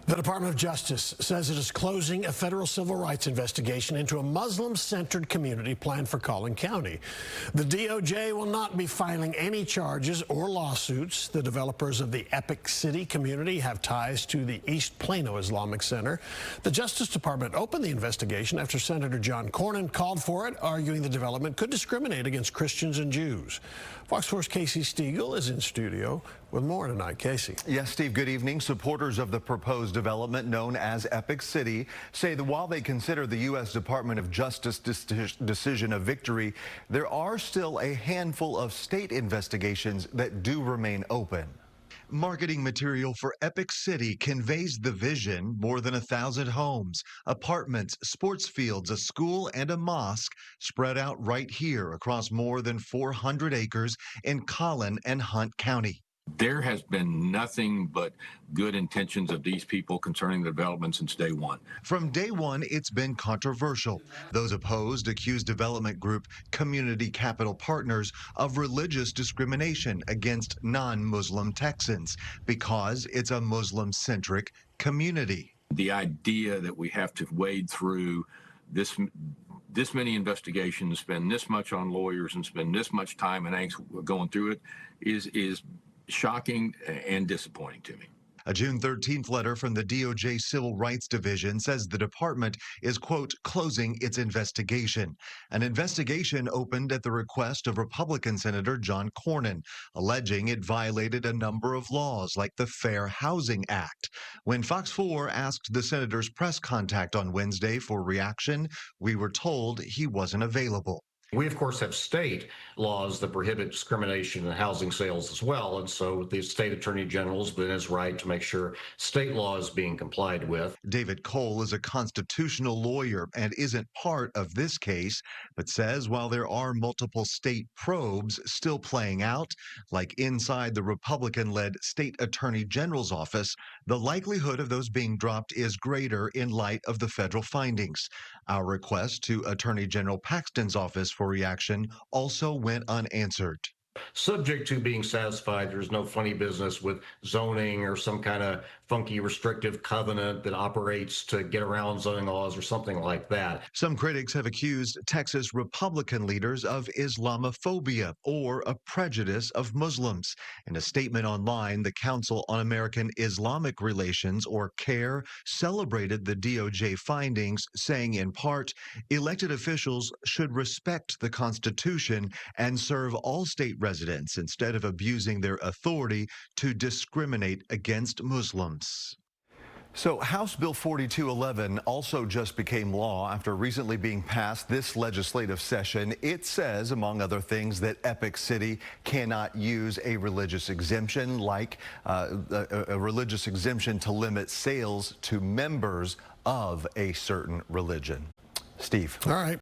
The Department of Justice says it is closing a federal civil rights investigation into a Muslim-centered community planned for Collin County. The DOJ will not be filing any charges or lawsuits. The developers of the Epic City community have ties to the East Plano Islamic Center. The Justice Department opened the investigation after Senator John Cornyn called for it, arguing the development could discriminate against Christians and Jews. Fox 4's Casey Stiegel is in studio with more tonight. Casey. Yes, Steve, good evening. Supporters of the proposed development known as Epic City say that while they consider the U.S. Department of Justice decision a victory, there are still a handful of state investigations that do remain open. Marketing material for Epic City conveys the vision: more than 1,000 homes, apartments, sports fields, a school, and a mosque spread out right here across more than 400 acres in Collin and Hunt County. There has been nothing but good intentions of these people concerning the development since day one. From day one, it's been controversial. Those opposed accuse development group Community Capital Partners of religious discrimination against non-Muslim Texans because it's a Muslim-centric community. The idea that we have to wade through this many investigations, spend this much on lawyers, and spend this much time and angst going through it is shocking and disappointing to me. A June 13th letter from the DOJ Civil Rights Division says the department is, quote, closing its investigation. An investigation opened at the request of Republican Senator John Cornyn, alleging it violated a number of laws like the Fair Housing Act. When Fox 4 asked the senator's press contact on Wednesday for reaction, we were told he wasn't available. We, of course, have state laws that prohibit discrimination in housing sales as well. And so the state attorney general has been his right to make sure state law is being complied with. David Cole is a constitutional lawyer and isn't part of this case, but says while there are multiple state probes still playing out, like inside the Republican-led state attorney general's office, the likelihood of those being dropped is greater in light of the federal findings. Our request to Attorney General Paxton's office for reaction also went unanswered. Subject to being satisfied, there's no funny business with zoning or some kind of funky restrictive covenant that operates to get around zoning laws or something like that. Some critics have accused Texas Republican leaders of Islamophobia or a prejudice of Muslims. In a statement online, the Council on American Islamic Relations, or CAIR, celebrated the DOJ findings, saying in part, elected officials should respect the Constitution and serve all state residents instead of abusing their authority to discriminate against Muslims. So House Bill 4211 also just became law after recently being passed this legislative session. It says, among other things, that Epic City cannot use a religious exemption, like a religious exemption to limit sales to members of a certain religion. Steve. All right.